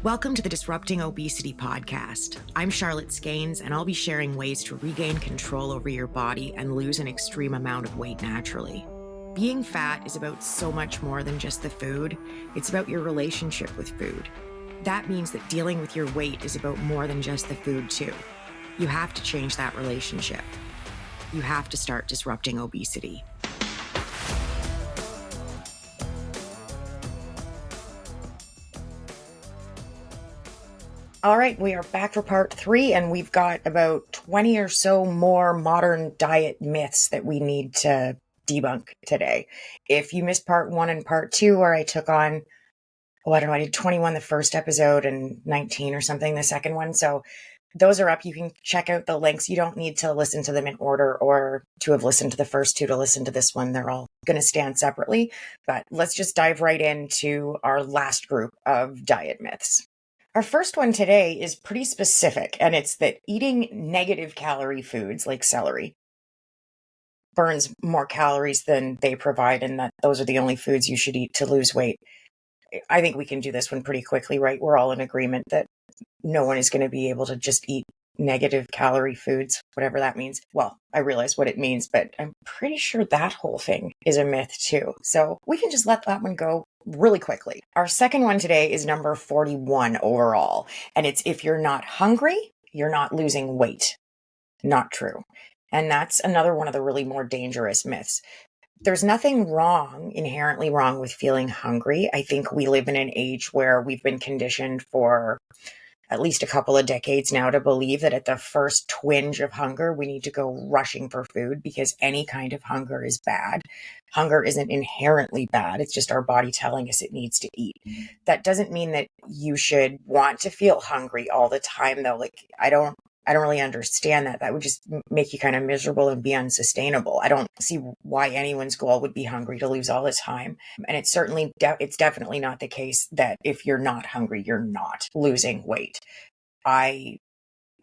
Welcome to the Disrupting Obesity podcast. I'm Charlotte Skanes, and I'll be sharing ways to regain control over your body and lose an extreme amount of weight naturally. Being fat is about so much more than just the food. It's about your relationship with food. That means that dealing with your weight is about more than just the food, too. You have to change that relationship. You have to start disrupting obesity. All right, we are back for part 3, and we've got about 20 or so more modern diet myths that we need to debunk today. If you missed part 1 and part 2, where I took on, I did 21 the first episode and 19 or something the second one. So those are up. You can check out the links. You don't need to listen to them in order or to have listened to the first 2 to listen to this one. They're all going to stand separately. But let's just dive right into our last group of diet myths. Our first one today is pretty specific, and it's that eating negative calorie foods like celery burns more calories than they provide, and that those are the only foods you should eat to lose weight. I think we can do this one pretty quickly, right? We're all in agreement that no one is going to be able to just eat negative calorie foods, whatever that means. Well, I realize what it means, but I'm pretty sure that whole thing is a myth too. So we can just let that one go really quickly. Our second one today is number 41 overall, and it's if you're not hungry, you're not losing weight. Not true. And that's another one of the really more dangerous myths. There's nothing inherently wrong with feeling hungry. I think we live in an age where we've been conditioned for at least a couple of decades now to believe that at the first twinge of hunger, we need to go rushing for food because any kind of hunger is bad. Hunger isn't inherently bad. It's just our body telling us it needs to eat. That doesn't mean that you should want to feel hungry all the time, though. Like, I don't really understand that. That would just make you kind of miserable and be unsustainable. I don't see why anyone's goal would be hungry to lose all the time. And it's certainly, it's definitely not the case that if you're not hungry, you're not losing weight. I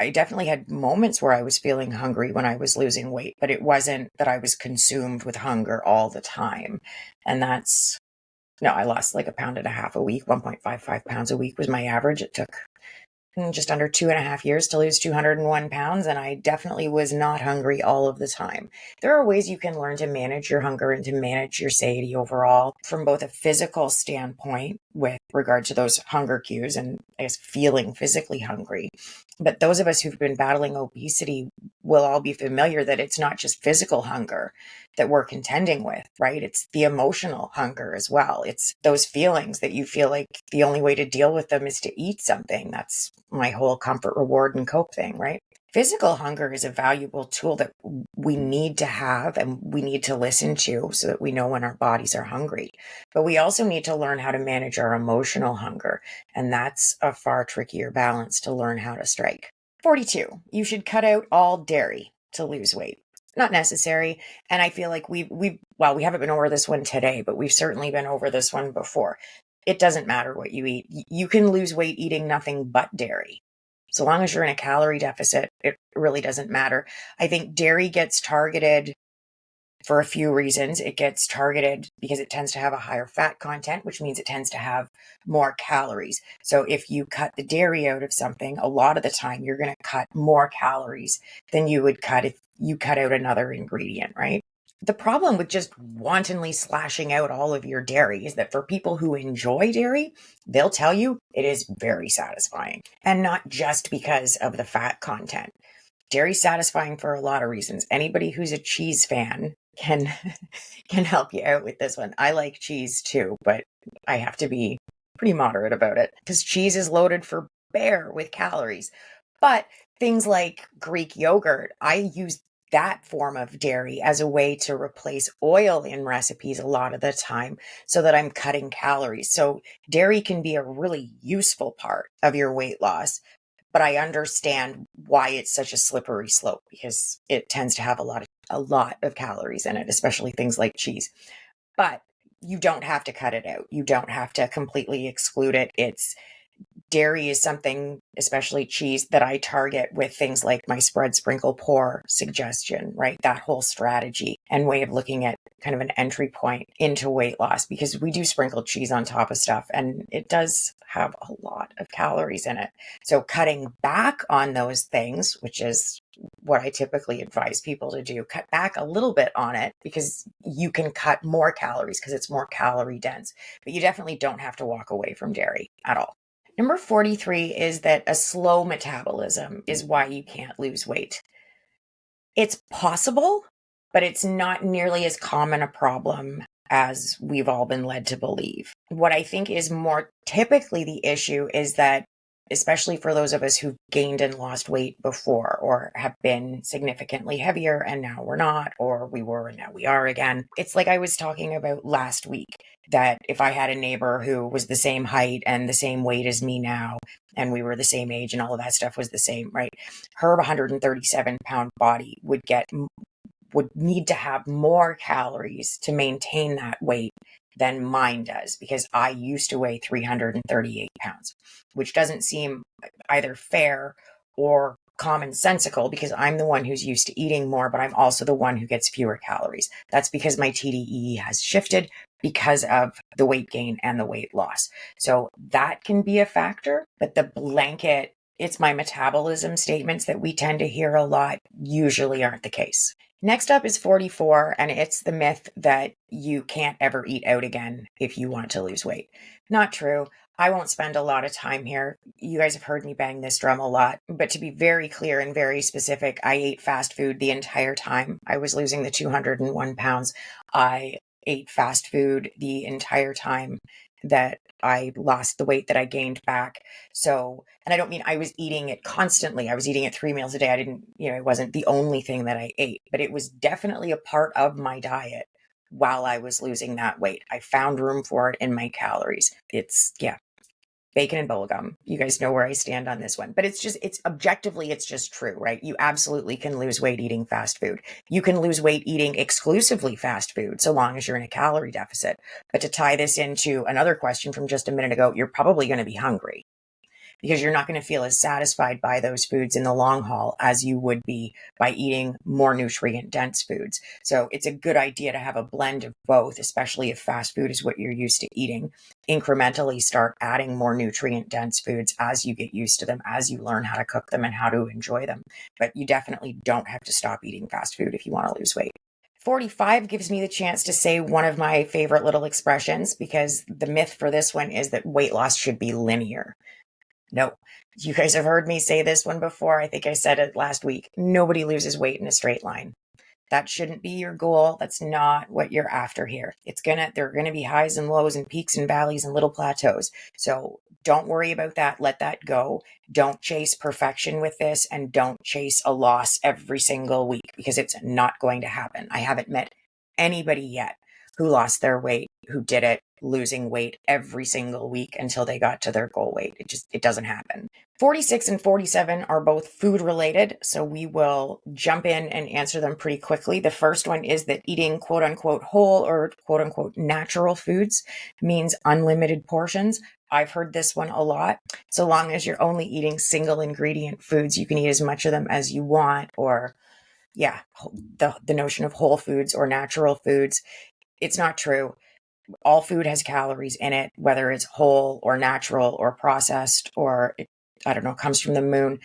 definitely had moments where I was feeling hungry when I was losing weight, but it wasn't that I was consumed with hunger all the time. And I lost like 1.5 pounds a week, 1.55 pounds a week was my average. It took just under 2.5 years to lose 201 pounds, and I definitely was not hungry all of the time. There are ways you can learn to manage your hunger and to manage your satiety overall from both a physical standpoint with regard to those hunger cues and I guess feeling physically hungry. But those of us who've been battling obesity will all be familiar that it's not just physical hunger that we're contending with, right? It's the emotional hunger as well. It's those feelings that you feel like the only way to deal with them is to eat something. That's my whole comfort, reward, and cope thing, right? Physical hunger is a valuable tool that we need to have and we need to listen to so that we know when our bodies are hungry. But we also need to learn how to manage our emotional hunger. And that's a far trickier balance to learn how to strike. 42, you should cut out all dairy to lose weight. Not necessary. And I feel like we haven't been over this one today, but we've certainly been over this one before. It doesn't matter what you eat. You can lose weight eating nothing but dairy. So long as you're in a calorie deficit, it really doesn't matter. I think dairy gets targeted for a few reasons. It gets targeted because it tends to have a higher fat content, which means it tends to have more calories. So if you cut the dairy out of something, a lot of the time you're going to cut more calories than you would cut if you cut out another ingredient, right? The problem with just wantonly slashing out all of your dairy is that for people who enjoy dairy, they'll tell you it is very satisfying, and not just because of the fat content. Dairy's satisfying for a lot of reasons. Anybody who's a cheese fan can help you out with this one. I like cheese too, but I have to be pretty moderate about it because cheese is loaded for bear with calories. But things like Greek yogurt, I use that form of dairy as a way to replace oil in recipes a lot of the time so that I'm cutting calories. So dairy can be a really useful part of your weight loss, but I understand why it's such a slippery slope because it tends to have a lot of calories in it, especially things like cheese. But you don't have to cut it out. You don't have to completely exclude it. Dairy is something, especially cheese, that I target with things like my spread, sprinkle, pour suggestion, right? That whole strategy. and way of looking at kind of an entry point into weight loss, because we do sprinkle cheese on top of stuff and it does have a lot of calories in it. So cutting back on those things, which is what I typically advise people to do, cut back a little bit on it because you can cut more calories because it's more calorie dense, but you definitely don't have to walk away from dairy at all. Number 43 is that a slow metabolism is why you can't lose weight. It's possible, but it's not nearly as common a problem as we've all been led to believe. What I think is more typically the issue is that, especially for those of us who've gained and lost weight before, or have been significantly heavier and now we're not, or we were and now we are again. It's like I was talking about last week, that if I had a neighbor who was the same height and the same weight as me now, and we were the same age and all of that stuff was the same, right? Her 137-pound body would need to have more calories to maintain that weight than mine does, because I used to weigh 338 pounds, which doesn't seem either fair or commonsensical, because I'm the one who's used to eating more, but I'm also the one who gets fewer calories. That's because my TDEE has shifted because of the weight gain and the weight loss. So that can be a factor, but the blanket, it's my metabolism statements that we tend to hear a lot usually aren't the case. Next up is 44, and it's the myth that you can't ever eat out again if you want to lose weight. Not true. I won't spend a lot of time here. You guys have heard me bang this drum a lot, but to be very clear and very specific, I ate fast food the entire time I was losing the 201 pounds. I ate fast food the entire time that I lost the weight that I gained back. So, and I don't mean I was eating it constantly. I was eating it 3 meals a day. I didn't, it wasn't the only thing that I ate, but it was definitely a part of my diet while I was losing that weight. I found room for it in my calories. It's, bacon and bubblegum. You guys know where I stand on this one, but it's objectively, it's just true, right? You absolutely can lose weight eating fast food. You can lose weight eating exclusively fast food, so long as you're in a calorie deficit. But to tie this into another question from just a minute ago, you're probably going to be hungry, because you're not going to feel as satisfied by those foods in the long haul as you would be by eating more nutrient dense foods. So it's a good idea to have a blend of both, especially if fast food is what you're used to eating. Incrementally start adding more nutrient dense foods as you get used to them, as you learn how to cook them and how to enjoy them. But you definitely don't have to stop eating fast food if you want to lose weight. 45 gives me the chance to say one of my favorite little expressions, because the myth for this one is that weight loss should be linear. No, you guys have heard me say this one before. I think I said it last week. Nobody loses weight in a straight line. That shouldn't be your goal. That's not what you're after here. There are going to be highs and lows and peaks and valleys and little plateaus. So don't worry about that. Let that go. Don't chase perfection with this, and don't chase a loss every single week, because it's not going to happen. I haven't met anybody yet who lost their weight, who did it losing weight every single week until they got to their goal weight. It doesn't happen. 46 and 47 are both food related, so we will jump in and answer them pretty quickly. The first one is that eating quote unquote whole or quote unquote natural foods means unlimited portions. I've heard this one a lot. So long as you're only eating single ingredient foods, you can eat as much of them as you want. Or the notion of whole foods or natural foods. It's not true. All food has calories in it, whether it's whole or natural or processed or comes from the moon.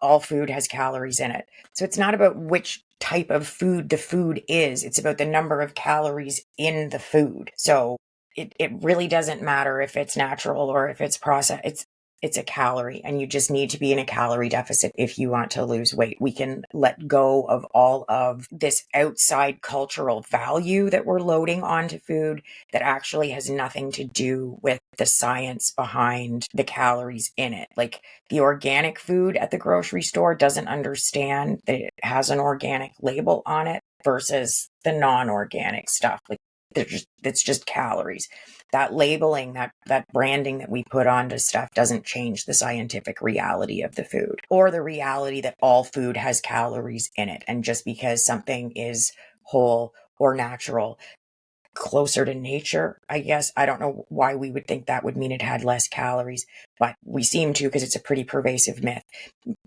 All food has calories in it. So it's not about which type of food the food is. It's about the number of calories in the food. So it really doesn't matter if it's natural or if it's processed. It's a calorie, and you just need to be in a calorie deficit if you want to lose weight. We can let go of all of this outside cultural value that we're loading onto food that actually has nothing to do with the science behind the calories in it. Like, the organic food at the grocery store doesn't understand that it has an organic label on it versus the non-organic stuff. Like, it's just calories. That labeling, that branding that we put onto stuff doesn't change the scientific reality of the food, or the reality that all food has calories in it. And just because something is whole or natural, closer to nature, I guess, I don't know why we would think that would mean it had less calories, but we seem to, because it's a pretty pervasive myth.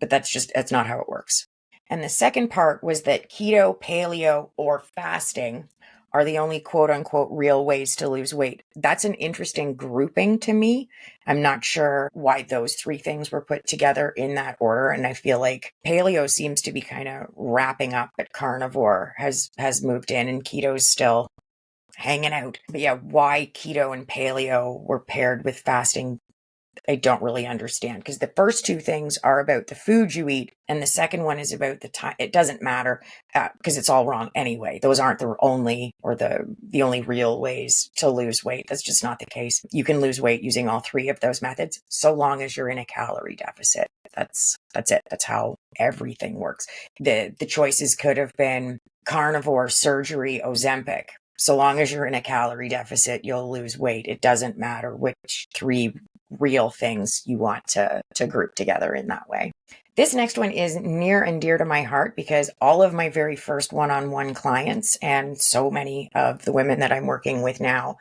But that's not how it works. And the second part was that keto, paleo, or fasting are the only quote unquote real ways to lose weight. That's an interesting grouping to me. I'm not sure why those three things were put together in that order. And I feel like paleo seems to be kind of wrapping up, but carnivore has moved in and keto's still hanging out. But yeah, why keto and paleo were paired with fasting, I don't really understand, because the first two things are about the food you eat, and the second one is about the time. It doesn't matter because it's all wrong anyway. Those aren't the only or the only real ways to lose weight. That's just not the case. You can lose weight using all three of those methods, so long as you're in a calorie deficit. That's it. That's how everything works. The choices could have been carnivore, surgery, Ozempic. So long as you're in a calorie deficit, you'll lose weight. It doesn't matter which three real things you want to group together in that way. This next one is near and dear to my heart because all of my very first one-on-one clients and so many of the women that I'm working with now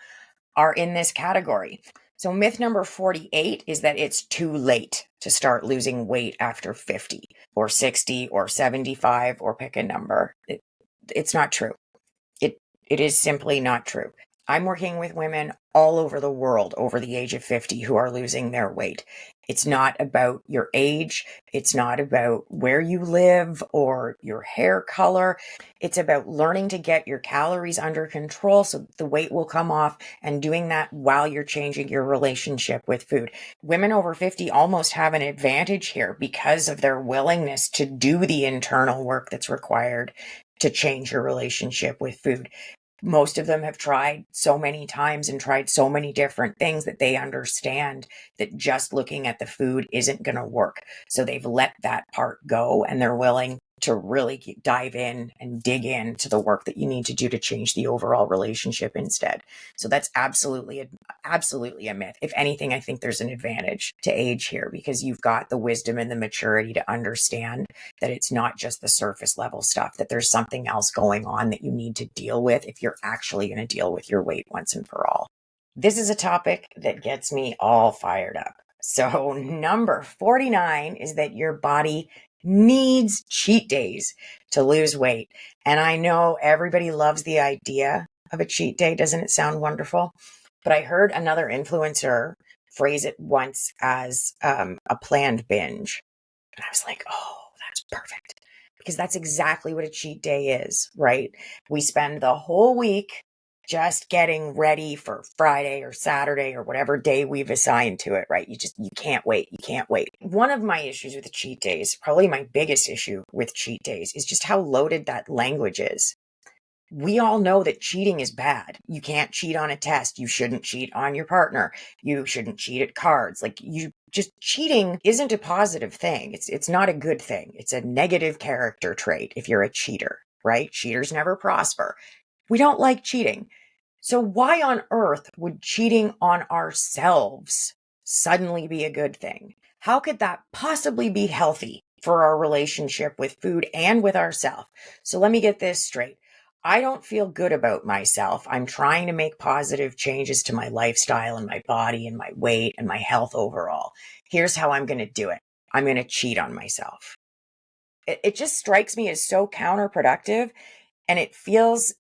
are in this category. So myth number 48 is that it's too late to start losing weight after 50 or 60 or 75 or pick a number. It's not true. It is simply not true. I'm working with women all over the world over the age of 50 who are losing their weight. It's not about your age. It's not about where you live or your hair color. It's about learning to get your calories under control so the weight will come off, and doing that while you're changing your relationship with food. Women over 50 almost have an advantage here because of their willingness to do the internal work that's required to change your relationship with food. Most of them have tried so many times and tried so many different things that they understand that just looking at the food isn't going to work. So they've let that part go and they're willing to really dive in and dig into the work that you need to do to change the overall relationship instead. So that's absolutely a myth. If anything, I think there's an advantage to age here because you've got the wisdom and the maturity to understand that it's not just the surface level stuff, that there's something else going on that you need to deal with if you're actually going to deal with your weight once and for all. This is a topic that gets me all fired up. So number 49 is that your body needs cheat days to lose weight. And I know everybody loves the idea of a cheat day. Doesn't it sound wonderful? But I heard another influencer phrase it once as a planned binge. And I was like, oh, that's perfect. Because that's exactly what a cheat day is, right? We spend the whole week just getting ready for Friday or Saturday or whatever day we've assigned to it, right? You can't wait. You can't wait. One of my issues with cheat days, probably my biggest issue with cheat days, is just how loaded that language is. We all know that cheating is bad. You can't cheat on a test. You shouldn't cheat on your partner. You shouldn't cheat at cards. Cheating isn't a positive thing. It's not a good thing. It's a negative character trait if you're a cheater, right? Cheaters never prosper. We don't like cheating. So why on earth would cheating on ourselves suddenly be a good thing? How could that possibly be healthy for our relationship with food and with ourselves? So let me get this straight. I don't feel good about myself. I'm trying to make positive changes to my lifestyle and my body and my weight and my health overall. Here's how I'm going to do it. I'm going to cheat on myself. It just strikes me as so counterproductive, and it feels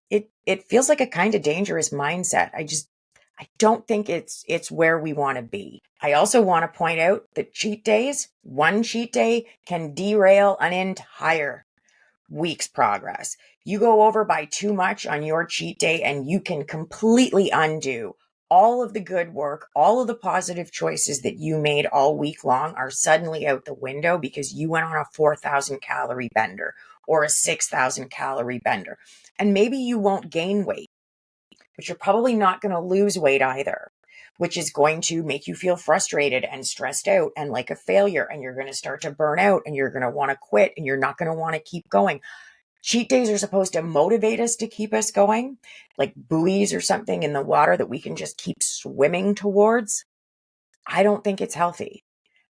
like a kind of dangerous mindset. I don't think it's where we want to be. I also want to point out that one cheat day can derail an entire week's progress. You go over by too much on your cheat day and you can completely undo all of the good work. All of the positive choices that you made all week long are suddenly out the window because you went on a 4,000 calorie bender or a 6,000 calorie bender. And maybe you won't gain weight, but you're probably not going to lose weight either, which is going to make you feel frustrated and stressed out and like a failure. And you're going to start to burn out and you're going to want to quit and you're not going to want to keep going. Cheat days are supposed to motivate us to keep us going, like buoys or something in the water that we can just keep swimming towards. I don't think it's healthy.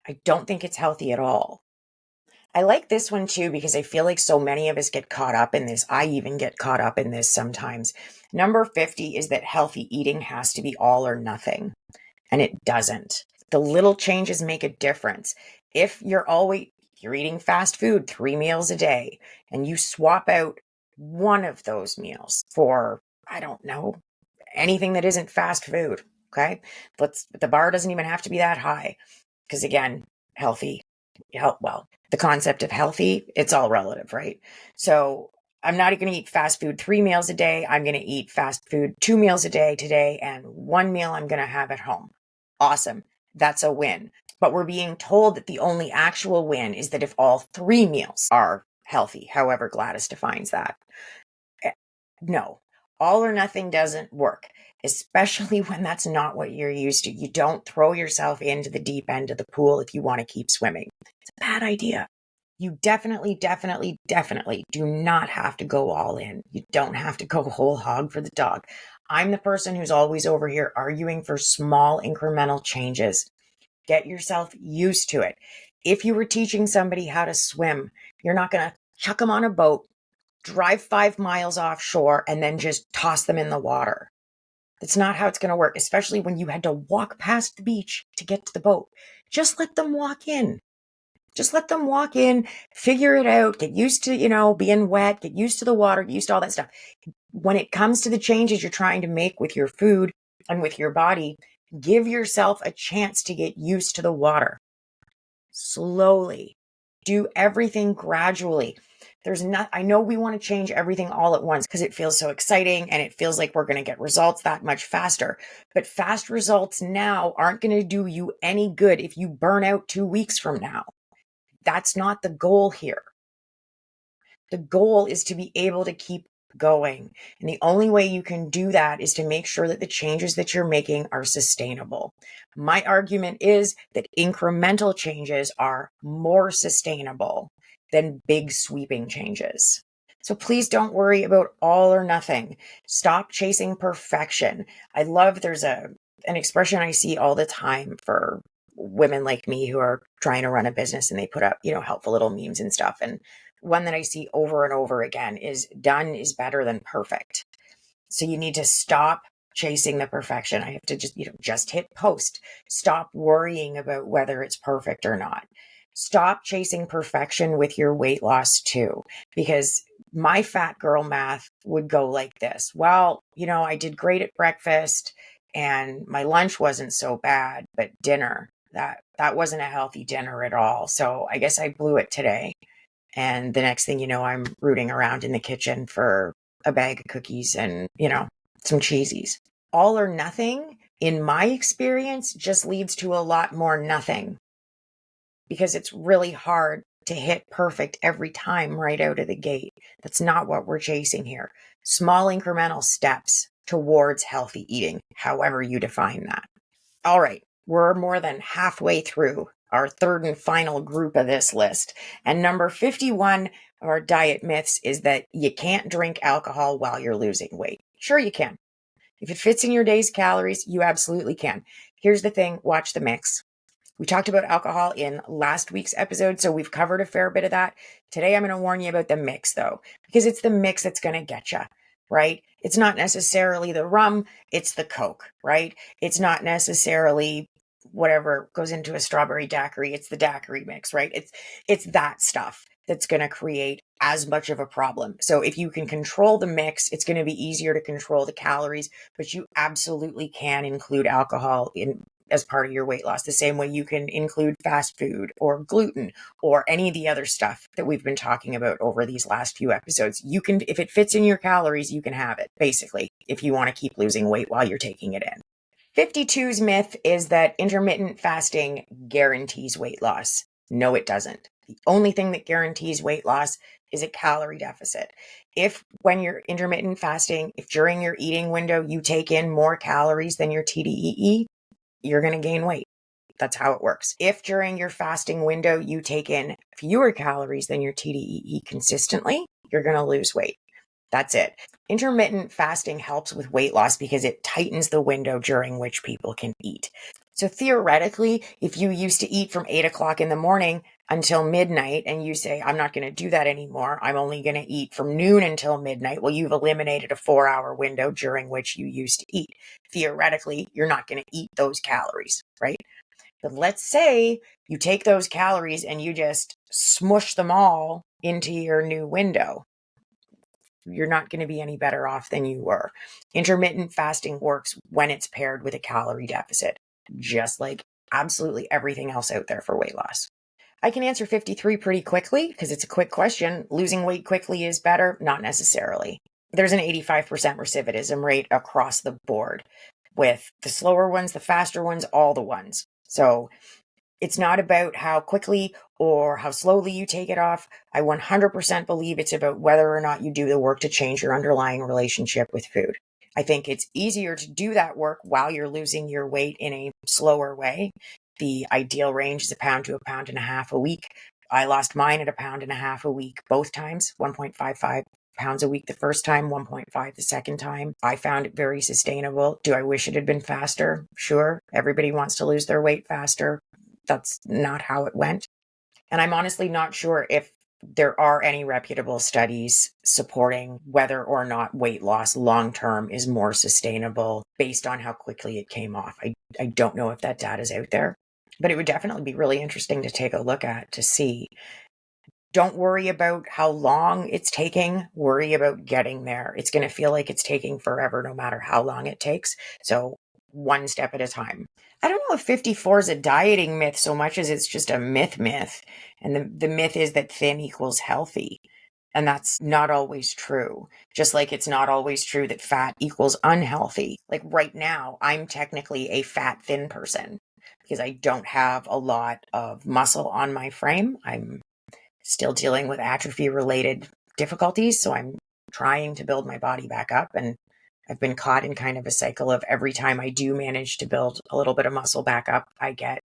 I don't think it's healthy at all. I like this one too because I feel like so many of us get caught up in this. I even get caught up in this sometimes. Number 50 is that healthy eating has to be all or nothing, and it doesn't. The little changes make a difference. If you're always If you're eating fast food 3 meals a day and you swap out one of those meals for, I don't know, anything that isn't fast food, okay? The bar doesn't even have to be that high because again, healthy, well, the concept of healthy, it's all relative, right? So I'm not going to eat fast food 3 meals a day. I'm going to eat fast food 2 meals a day today, and 1 meal I'm going to have at home. Awesome. That's a win. But we're being told that the only actual win is that if all 3 meals are healthy, however Gladys defines that. No, all or nothing doesn't work, especially when that's not what you're used to. You don't throw yourself into the deep end of the pool if you want to keep swimming. It's a bad idea. You definitely do not have to go all in. You don't have to go whole hog for the dog. I'm the person who's always over here arguing for small incremental changes. Get yourself used to it. If you were teaching somebody how to swim, you're not going to chuck them on a boat, drive 5 miles offshore, and then just toss them in the water. That's not how it's going to work, especially when you had to walk past the beach to get to the boat. Just let them walk in. Just let them walk in, figure it out, get used to, being wet, get used to the water, get used to all that stuff. When it comes to the changes you're trying to make with your food and with your body, give yourself a chance to get used to the water. Slowly. Do everything gradually. I know we want to change everything all at once because it feels so exciting and it feels like we're going to get results that much faster. But fast results now aren't going to do you any good if you burn out 2 weeks from now. That's not the goal here. The goal is to be able to keep going. And the only way you can do that is to make sure that the changes that you're making are sustainable. My argument is that incremental changes are more sustainable than big sweeping changes. So please don't worry about all or nothing. Stop chasing perfection. I love there's an expression I see all the time for women like me who are trying to run a business, and they put up, helpful little memes and stuff. And one that I see over and over again is done is better than perfect. So you need to stop chasing the perfection. I have to just hit post. Stop worrying about whether it's perfect or not. Stop chasing perfection with your weight loss too, because my fat girl math would go like this. Well, I did great at breakfast and my lunch wasn't so bad, but dinner, that wasn't a healthy dinner at all. So I guess I blew it today. And the next thing you know, I'm rooting around in the kitchen for a bag of cookies and, some cheesies. All or nothing, in my experience, just leads to a lot more nothing, because it's really hard to hit perfect every time right out of the gate. That's not what we're chasing here. Small incremental steps towards healthy eating, however you define that. All right, we're more than halfway through our third and final group of this list. And number 51 of our diet myths is that you can't drink alcohol while you're losing weight. Sure, you can. If it fits in your day's calories, you absolutely can. Here's the thing, watch the mix. We talked about alcohol in last week's episode, so we've covered a fair bit of that. Today, I'm going to warn you about the mix, though, because it's the mix that's going to get you, right? It's not necessarily the rum, it's the Coke, right? It's not necessarily whatever goes into a strawberry daiquiri, it's the daiquiri mix, right? It's that stuff that's going to create as much of a problem. So if you can control the mix, it's going to be easier to control the calories, but you absolutely can include alcohol as part of your weight loss, the same way you can include fast food or gluten or any of the other stuff that we've been talking about over these last few episodes. You can, if it fits in your calories, you can have it, basically, if you want to keep losing weight while you're taking it in. 52's myth is that intermittent fasting guarantees weight loss. No, it doesn't. The only thing that guarantees weight loss is a calorie deficit. If when you're intermittent fasting, if during your eating window you take in more calories than your TDEE, you're going to gain weight. That's how it works. If during your fasting window you take in fewer calories than your TDEE consistently, you're going to lose weight. That's it. Intermittent fasting helps with weight loss because it tightens the window during which people can eat. So theoretically, if you used to eat from 8 o'clock in the morning until midnight and you say, I'm not going to do that anymore, I'm only going to eat from noon until midnight, well, you've eliminated a 4-hour window during which you used to eat. Theoretically, you're not going to eat those calories, right? But let's say you take those calories and you just smush them all into your new window. You're not going to be any better off than you were. Intermittent fasting works when it's paired with a calorie deficit, just like absolutely everything else out there for weight loss. I can answer 53 pretty quickly because it's a quick question. Losing weight quickly is better? Not necessarily. There's an 85% recidivism rate across the board with the slower ones, the faster ones, all the ones. So it's not about how quickly or how slowly you take it off. I 100% believe it's about whether or not you do the work to change your underlying relationship with food. I think it's easier to do that work while you're losing your weight in a slower way. The ideal range is 1 pound to 1.5 pounds a week. I lost mine at 1.5 pounds a week, both times, 1.55 pounds a week the first time, 1.5 the second time. I found it very sustainable. Do I wish it had been faster? Sure. Everybody wants to lose their weight faster. That's not how it went. And I'm honestly not sure if there are any reputable studies supporting whether or not weight loss long-term is more sustainable based on how quickly it came off. I don't know if that data is out there, but it would definitely be really interesting to take a look at to see. Don't worry about how long it's taking. Worry about getting there. It's going to feel like it's taking forever no matter how long it takes. So one step at a time. I don't know if 54 is a dieting myth so much as it's just a myth. And the myth is that thin equals healthy. And that's not always true. Just like it's not always true that fat equals unhealthy. Like right now, I'm technically a fat thin person because I don't have a lot of muscle on my frame. I'm still dealing with atrophy related difficulties. So I'm trying to build my body back up. And I've been caught in kind of a cycle of every time I do manage to build a little bit of muscle back up, I get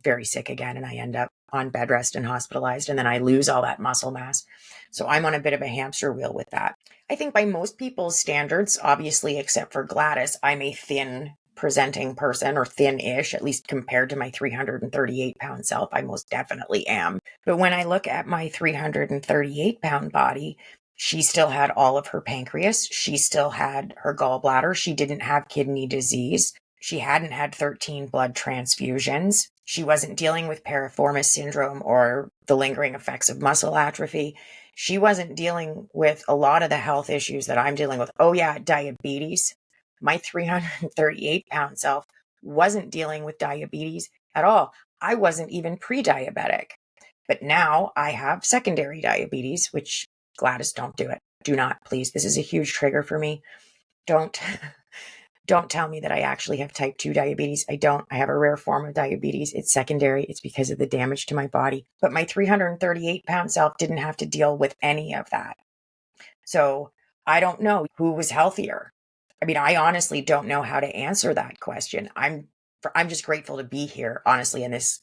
very sick again and I end up on bed rest and hospitalized. And then I lose all that muscle mass. So I'm on a bit of a hamster wheel with that. I think by most people's standards, obviously, except for Gladys, I'm a thin presenting person, or thin-ish, at least compared to my 338-pound self. I most definitely am. But when I look at my 338-pound body, she still had all of her pancreas. She still had her gallbladder. She didn't have kidney disease. She hadn't had 13 blood transfusions. She wasn't dealing with piriformis syndrome or the lingering effects of muscle atrophy. She wasn't dealing with a lot of the health issues that I'm dealing with. Oh yeah, diabetes. My 338-pound self wasn't dealing with diabetes at all. I wasn't even pre-diabetic. But now I have secondary diabetes, which Gladys, don't do it. Do not, please. This is a huge trigger for me. Don't tell me that I actually have type 2 diabetes. I don't. I have a rare form of diabetes. It's secondary. It's because of the damage to my body. But my 338-pound self didn't have to deal with any of that. So I don't know who was healthier. I mean, I honestly don't know how to answer that question. I'm just grateful to be here, honestly, and this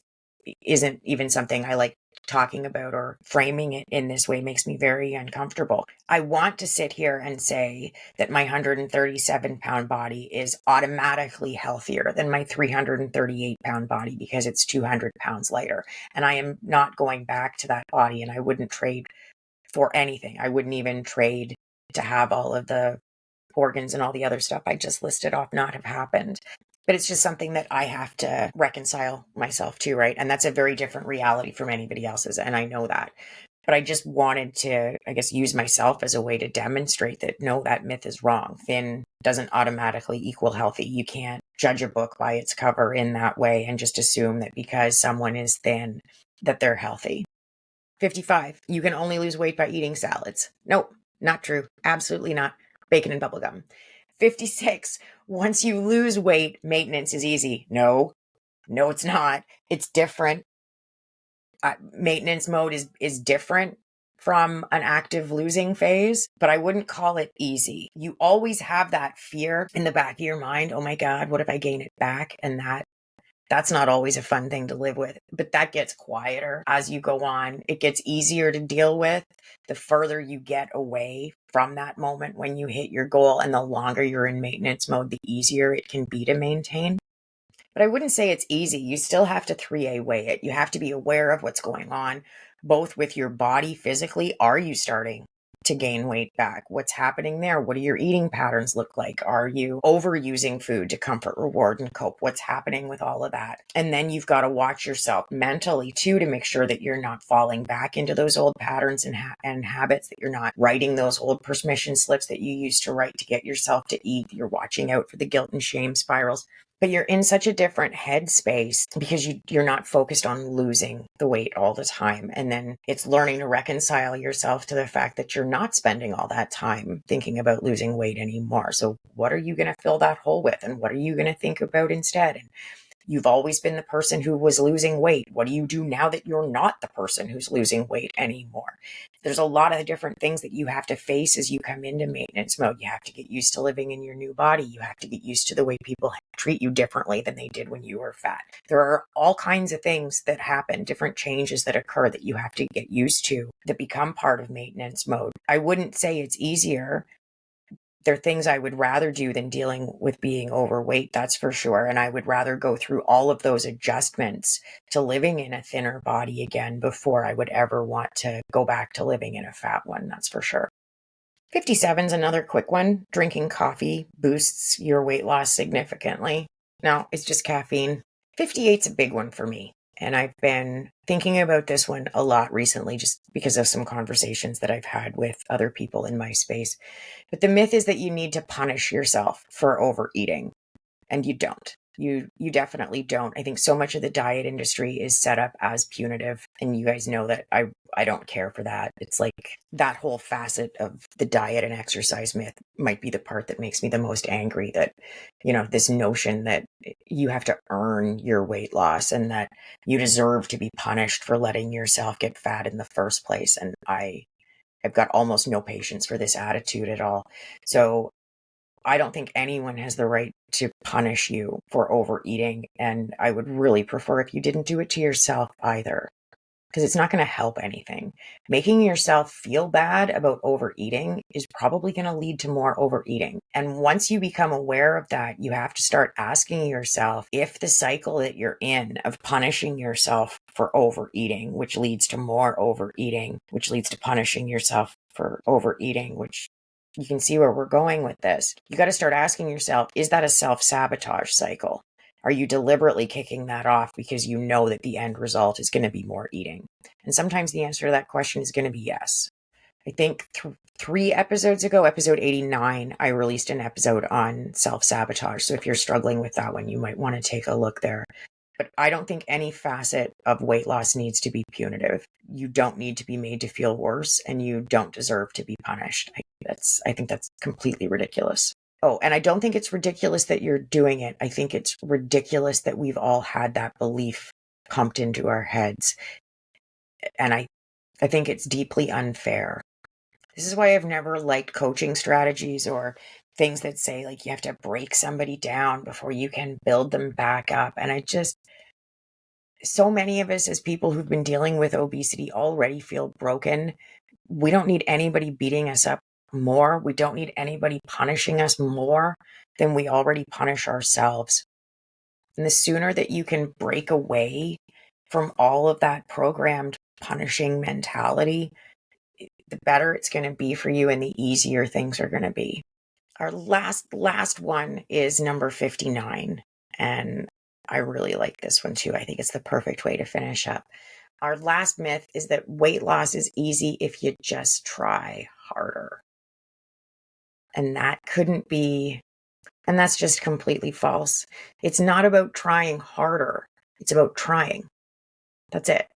isn't even something I like talking about, or framing it in this way makes me very uncomfortable. I want to sit here and say that my 137-pound body is automatically healthier than my 338-pound body because it's 200 pounds lighter. And I am not going back to that body, and I wouldn't trade for anything. I wouldn't even trade to have all of the organs and all the other stuff I just listed off not have happened. But it's just something that I have to reconcile myself to, right? And that's a very different reality from anybody else's, and I know that. But I just wanted to, I guess, use myself as a way to demonstrate that no, that myth is wrong. Thin doesn't automatically equal healthy. You can't judge a book by its cover in that way and just assume that because someone is thin, that they're healthy. 55, you can only lose weight by eating salads. Nope, not true. Absolutely not. Bacon and bubblegum. 56, once you lose weight, maintenance is easy. No, it's not. It's different. Maintenance mode is different from an active losing phase, but I wouldn't call it easy. You always have that fear in the back of your mind. Oh my God, what if I gain it back? And that's not always a fun thing to live with, but that gets quieter as you go on. It gets easier to deal with the further you get away from that moment when you hit your goal, and the longer you're in maintenance mode, the easier it can be to maintain. But I wouldn't say it's easy. You still have to 3A weigh it. You have to be aware of what's going on, both with your body physically. Are you starting to gain weight back? What's happening there? What do your eating patterns look like? Are you overusing food to comfort, reward, and cope? What's happening with all of that? And then you've got to watch yourself mentally too, to make sure that you're not falling back into those old patterns and habits, that you're not writing those old permission slips that you used to write to get yourself to eat. You're watching out for the guilt and shame spirals. But you're in such a different headspace because you're not focused on losing the weight all the time. And then it's learning to reconcile yourself to the fact that you're not spending all that time thinking about losing weight anymore. So what are you going to fill that hole with? And what are you going to think about instead? And you've always been the person who was losing weight. What do you do now that you're not the person who's losing weight anymore? There's a lot of different things that you have to face as you come into maintenance mode. You have to get used to living in your new body. You have to get used to the way people treat you differently than they did when you were fat. There are all kinds of things that happen, different changes that occur that you have to get used to that become part of maintenance mode. I wouldn't say it's easier. There are things I would rather do than dealing with being overweight, that's for sure. And I would rather go through all of those adjustments to living in a thinner body again before I would ever want to go back to living in a fat one, that's for sure. 57 is another quick one. Drinking coffee boosts your weight loss significantly. No, it's just caffeine. 58's a big one for me. And I've been thinking about this one a lot recently just because of some conversations that I've had with other people in my space. But the myth is that you need to punish yourself for overeating, and you don't. You definitely don't. I think so much of the diet industry is set up as punitive, and you guys know that I don't care for that. It's like that whole facet of the diet and exercise myth might be the part that makes me the most angry, that, this notion that you have to earn your weight loss and that you deserve to be punished for letting yourself get fat in the first place. And I've got almost no patience for this attitude at all. So I don't think anyone has the right to punish you for overeating. And I would really prefer if you didn't do it to yourself either, because it's not going to help anything. Making yourself feel bad about overeating is probably going to lead to more overeating. And once you become aware of that, you have to start asking yourself if the cycle that you're in of punishing yourself for overeating, which leads to more overeating, which leads to punishing yourself for overeating, which you can see where we're going with this. You got to start asking yourself, is that a self-sabotage cycle? Are you deliberately kicking that off because you know that the end result is going to be more eating? And sometimes the answer to that question is going to be yes. I think 3 episodes ago, episode 89, I released an episode on self-sabotage. So if you're struggling with that one, you might want to take a look there. But I don't think any facet of weight loss needs to be punitive. You don't need to be made to feel worse, and you don't deserve to be punished. I think that's completely ridiculous. Oh, and I don't think it's ridiculous that you're doing it. I think it's ridiculous that we've all had that belief pumped into our heads. And I think it's deeply unfair. This is why I've never liked coaching strategies or things that say like you have to break somebody down before you can build them back up. And so many of us as people who've been dealing with obesity already feel broken. We don't need anybody beating us up more. We don't need anybody punishing us more than we already punish ourselves. And the sooner that you can break away from all of that programmed punishing mentality, the better it's going to be for you and the easier things are going to be. Our last one is number 59. And I really like this one too. I think it's the perfect way to finish up. Our last myth is that weight loss is easy if you just try harder. And that couldn't be, and that's just completely false. It's not about trying harder. It's about trying. That's it.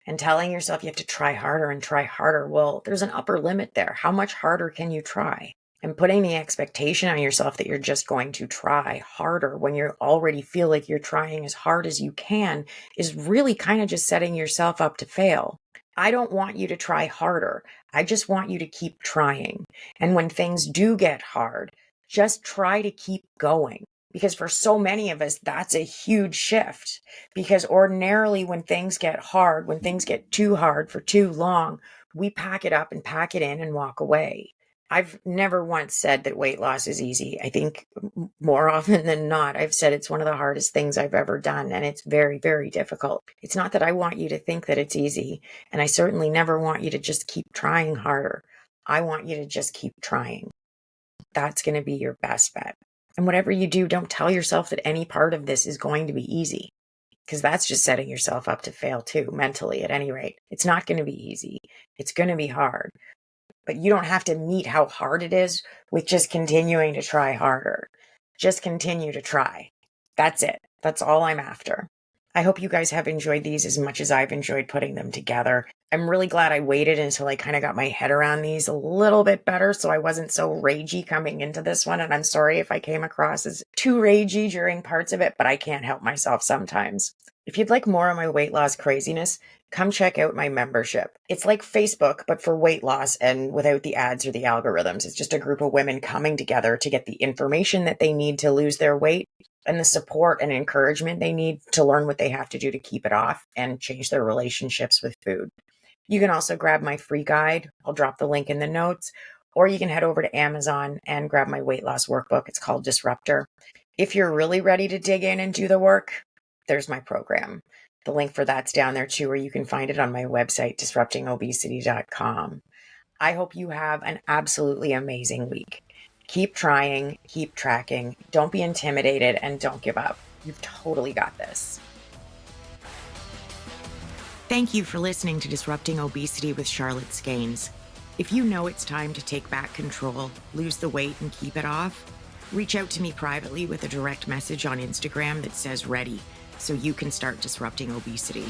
And telling yourself you have to try harder and try harder. Well, there's an upper limit there. How much harder can you try? And putting the expectation on yourself that you're just going to try harder when you already feel like you're trying as hard as you can is really kind of just setting yourself up to fail. I don't want you to try harder. I just want you to keep trying. And when things do get hard, just try to keep going. Because for so many of us, that's a huge shift. Because ordinarily when things get hard, when things get too hard for too long, we pack it up and pack it in and walk away. I've never once said that weight loss is easy. I think more often than not, I've said it's one of the hardest things I've ever done, and it's very, very difficult. It's not that I want you to think that it's easy, and I certainly never want you to just keep trying harder. I want you to just keep trying. That's going to be your best bet. And whatever you do, don't tell yourself that any part of this is going to be easy, because that's just setting yourself up to fail too, mentally, at any rate. It's not going to be easy. It's going to be hard. But you don't have to meet how hard it is with just continuing to try harder. Just continue to try. That's it. That's all I'm after. I hope you guys have enjoyed these as much as I've enjoyed putting them together. I'm really glad I waited until I kind of got my head around these a little bit better so I wasn't so ragey coming into this one. And I'm sorry if I came across as too ragey during parts of it, but I can't help myself sometimes. If you'd like more of my weight loss craziness, come check out my membership. It's like Facebook, but for weight loss and without the ads or the algorithms. It's just a group of women coming together to get the information that they need to lose their weight and the support and encouragement they need to learn what they have to do to keep it off and change their relationships with food. You can also grab my free guide. I'll drop the link in the notes, or you can head over to Amazon and grab my weight loss workbook. It's called Disruptor. If you're really ready to dig in and do the work, there's my program. The link for that's down there too, or you can find it on my website, disruptingobesity.com. I hope you have an absolutely amazing week. Keep trying, keep tracking, don't be intimidated, and don't give up. You've totally got this. Thank you for listening to Disrupting Obesity with Charlotte Skanes. If you know it's time to take back control, lose the weight, and keep it off, reach out to me privately with a direct message on Instagram that says ready, so you can start disrupting obesity.